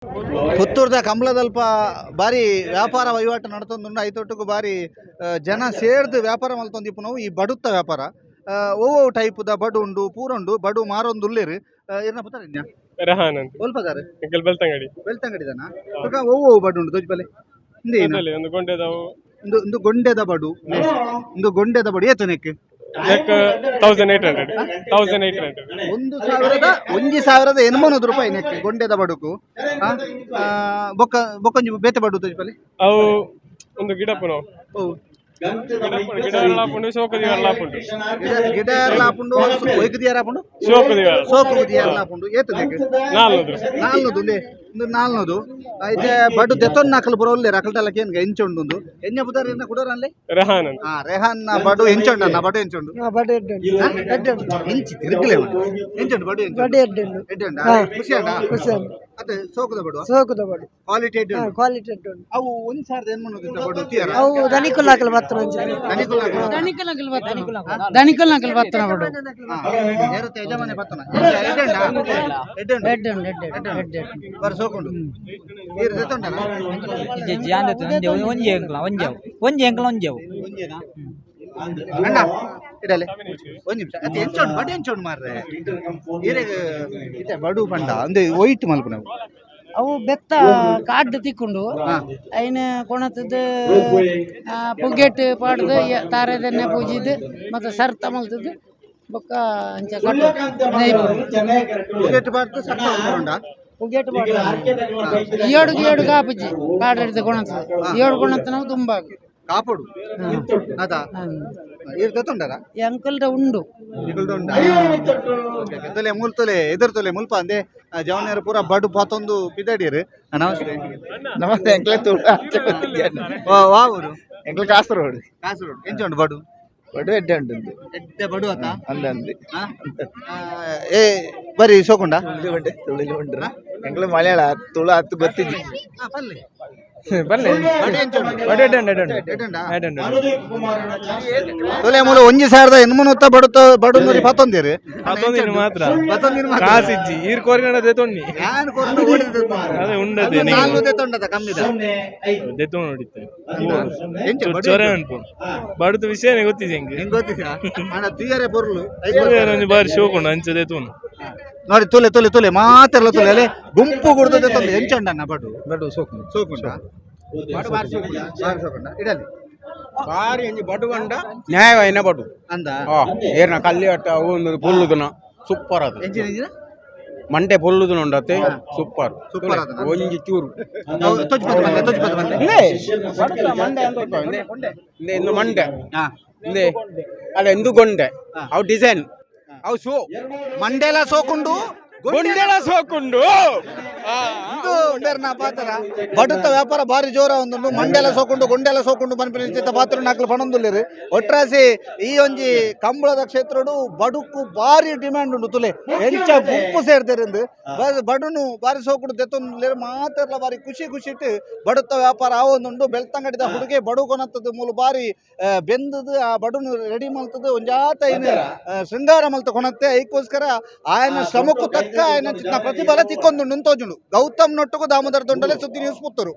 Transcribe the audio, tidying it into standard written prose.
ಪುತ್ತೂರ್ದ ಕಂಬಳದಲ್ಪ ಬಾರಿ ವ್ಯಾಪಾರ ವಹಿವಾಟು ನಡ್ತೊಂದುಂಡು ಐತೊಟ್ಟುಗು ಬಾರಿ ಜನ ಸೇರ್ದು ವ್ಯಾಪಾರ ಮಲ್ತೊಂದಿಪ್ಪು ನಾವು ಈ ಬಡುತ್ತ ವ್ಯಾಪಾರ ಒವ್ವು ಟೈಪ್ದ ಬಡು ಉಂಡು ಪೂರುಂಡು ಬಡು ಮಾರೊಂದು ಉಲ್ಲೇರು ಏನ ಪುತ್ತಾರ ರಹಾನ್ ಅಂತ ಒಲ್ಪದಾರೆ ಬೆಳ್ತಂಗಡಿ ಬೆಳ್ತಂಗಡಿದನ ಒವ್ವು ಬಡು ಉಂಡು ದೊಜ್ಬಲೆ ಅದ್ರಲ್ಲಿ ಒಂದು ಗೊಂಡೆದವು ಒಂದು ಗೊಂಡೆದ ಬಡು ಒಂದು ಗೊಂಡೆದ ಬಡು ಏತು ನೆಕ್ 1800 1,800 ರೂಪಾಯಿ ನೆಕ್ ಗೊಂಡೆದ ಬಡುಕು ಬೊಕ್ಕ ಬೊಕ್ಕೊಂಜಿ ಬೇತೆ ಬಡು ತಜ್ಬಲೆ ಅವು ಒಂದು ಗಿಡಪ್ಪು ನಾವು ಗಿಡ ಎಲ್ಲ ಹಾಕೊಂಡು ಸೋಕದಿ ಎಲ್ಲ ಹಾಕೊಂಡು ಗಿಡ ಎಲ್ಲ ಹಾಕೊಂಡು ಒಯ್ಕದಿ ಯಾರು ಹಾಕೊಂಡು ಸೋಕದಿ ಸೋಕುದಿ ಎಲ್ಲ ಹಾಕೊಂಡು ಏತು ನೆಕ್ 400 ಒಂದು 400 అయితే బడు దెతొన్న అకలు బరోల్లే రకల్టలకి ఎన్ ఎంచొండు ఎన్న బుదర్ ఎన్న కుడరన్లే రెహాన్ రెహాన్ నా బడు ఎంచొండు అన్న బడు ఎంచొండు బడు ఎడ్డండి ఎంచి తిరగలేవు ఎంచొండు బడు బడు ఎడ్డండి ఎడ్డండా ఖుషి ಅದೇ ಸೋಕದ ಬಡು ಕ್ವಾಲಿಟಿ ಎಡ್డంಡು ಅವು ಒಂದು ಸಾವಿರದ ಏನು ಮಾಡೋದು ಬಡು ತೀರ ಅವು ದನಿಕುಲ್ಲಾಕಲ್ ಬತ್ತನ ದನಿಕುಲ್ಲಾಕಲ್ ಬತ್ತನ ಬಡು ಏರತೆ ಯಜಮಾನೆ ಬತ್ತನ ಎಡ್ಡಂಡ ಬರ ಸೋಕೊಂಡು ನೀರು ದೆತ್ತೊಂಡಲ್ಲ ಅಣ್ಣ ಇಡಲೆ ಒಂದು ನಿಮಿಷ ಅದು ಎಂಚೋಂಡು ಬಡು ಎಂಚೋಂಡು ಮಾರ್ರೆ ಬಡು ಪಂಡ ಅಂದ್ರೆ ಒಯ್ಟ್ ಮಲ್ಪ ನಾವು ಅವು ಬೆತ್ತ ಕಾಡ್ ತಿಕ್ಕೊಂಡು ಐನ ಕೊಣತದ್ದು ಪುಗ್ಗೆಟ್ ಪಾಡ್ದು ತಾರದನ್ನೇ ಪೂಜಿದ್ದು ಮತ್ತೆ ಸರ್ತ ಮಲ್ತದ್ದು ಬೊಕ್ಕ ಅಂಚ ಪುಗ್ಗೆಟ್ ಪಾಡ್ದು ಸರ್ತ ಉಂಡ ಪುಗ್ಗೆಟ್ ಪಾಡ್ದು ಏಡು ಕಾಪುಜಿ ಪಾಡಿಡ್ದು ಕೊಣತದ್ದು ಏಡು ಕೊಣತ ನಾವು ತುಂಬಾ ಕಾಪಡು ಅದಾ ಇರ್ತೊಂಡರ ಅಂಕಲ್ದ ಉಂಡು ತೊಲೆ ಮುಲ್ತೊಲೆ ಎದುರ್ತೊಲೆ ಮುಲ್ಪ ಅಂದೆ ಜವನಿಯರು ಪೂರ ಬಡು ಪಾತೊಂದು ಪಿದಾಡಿಯರು ನಮಸ್ತೆ ನಮಸ್ತೆ ಎಂಕ್ಲೆ ವಾ ಊರು ಎಂಕ್ಲೆ ಕಾಸರಗೋಡು ಎಂಚುಂಡು ಬಡು ಬಡು ಎಡ್ಡೆ ಉಂಟು ಎಡ್ಡೆ ಬಡು ಆತ ಅಂದೆ ಏ ಬರಿ ಸೋಕೊಂಡ ತುಳಿಲು ಉಂಡ್ರ ಎಂಕ್ಲೆ ಮಲಯಾಳ ತುಳು ಹತ್ತು ಗೊತ್ತಿದ್ದಿ ತೊಲೆ ಮೂಲ 1,800 ಬಡು ನೋಡಿ ಪತ್ತೊಂದಿರು ಮಾತ್ರ ಕಾಸಿಜ್ಜಿ ಈರ್ ಕೋರಿಗಣ ದೆತೊನ್ನಿ ಅದೇ ಉಂಡದೆ ಕಮ್ಮಿದ ದೆತೊನ್ ನೋಡಿತ್ತೆ ಚೊರೆ ಅನ್ಪು ಬಡುತ ವಿಷಯನೇ ಗೊತ್ತಿದೆ ಹೆಂಗೆ ತೀಯರೆ ಪೊರ್ಲು ಬಾರಿ ಶೋಕೊಂಡು ಅಂಚ ದೆತೊನ್ ನೋಡಿ ತುಲೆ ಮಾತೆಲ್ಲ ತುಲೆ ಅಲ್ಲೇ ಗುಂಪು ಗುಡ್ದು ತಂದೆ ಎಂಚಂಡನ್ನ ಬಡು ಸೋಕುಂಡ ಇಡಲಿ ಬಾರಿ ಎಂಜಿ ಬಡು ಬಂಡ ನ್ಯಾಯವಾಯಿನ ಬಡು ಅಂದ ಏರ್ನ ಕಲ್ಲಿ ಅಟ್ಟ ಒಂದು ಪೊಲ್ಲುದನ ಸೂಪರ್ ಅದು ಎಂಚಿನ ಮಂಡೆ ಪೊಲ್ಲುದನ ಉಂಡತೆ ಸೂಪರ್ ಒಂಜಿ ಚೂರು ಮಂಡೆ ಇಂದು ಮಂಡೆ ಅಲ್ಲ ಎಂದು ಗೊಂಡೆ ಅವು ಡಿಸೈನ್ ಅವು ಶೋ ಮಂಡೆಲ ಸೋಕುಂಡು ಗೊಂಡೆಲ ಸೋಕುಂಡು ಪಾತ್ರ ಬಡುತ್ತ ವ್ಯಾಪಾರ ಬಾರಿ ಜೋರ ಒಂದು ಮಂಡೆಲ ಸೋಕೊಂಡು ಗೊಂಡೆಲ ಸೋಕೊಂಡು ಬನ್ಪಿನ ಪಾತ್ರ ನಾಲ್ಕು ಪಣಂದುಲ್ಲೇರು ಒಟ್ರಾಸಿ ಈ ಒಂಜಿ ಕಂಬಳದ ಕ್ಷೇತ್ರಡು ಬಡುಕು ಬಾರಿ ಡಿಮ್ಯಾಂಡ್ ಉಂಡು ತುಲೆ ಎಂಚ ಗುಂಪು ಸೇರ್ತಿರಂದು ಬಡುನು ಬಾರಿ ಸೋಕೊಂಡು ತೆತ್ತೊಂದುಲ್ಲೇರು ಮಾತೆರ್ಲ ಬಾರಿ ಖುಷಿ ಇಟ್ಟು ಬಡುತ್ತ ವ್ಯಾಪಾರ ಆವೊಂದುಂಡು ಬೆಳ್ತಂಗಡಿದ ಹುಡುಗೆ ಬಡು ಕೊನತ್ತದು ಮೂಲ ಬಾರಿ ಬೆಂದದು ಆ ಬಡುನು ರೆಡಿ ಮಲ್ತದು ಒಂಜಾತ ಏನು ಶೃಂಗಾರ ಮಲ್ತ ಕೊನತ್ತೆ ಐಕೋಸ್ಕರ ಆಯನ ಶ್ರಮಕ್ಕೂ ತಕ್ಕ ಆಯನ ಪ್ರತಿಫಲ ತಿಕ್ಕೊಂದು ನಿಂತೋಜುಂಡು ಗೌತಮ್ ನೊಟ್ಟುಗು ದಾಮೋದರ ದೊಂಡಲೆ ಸುದ್ದಿ ನ್ಯೂಸ್ ಪುತ್ತೂರು.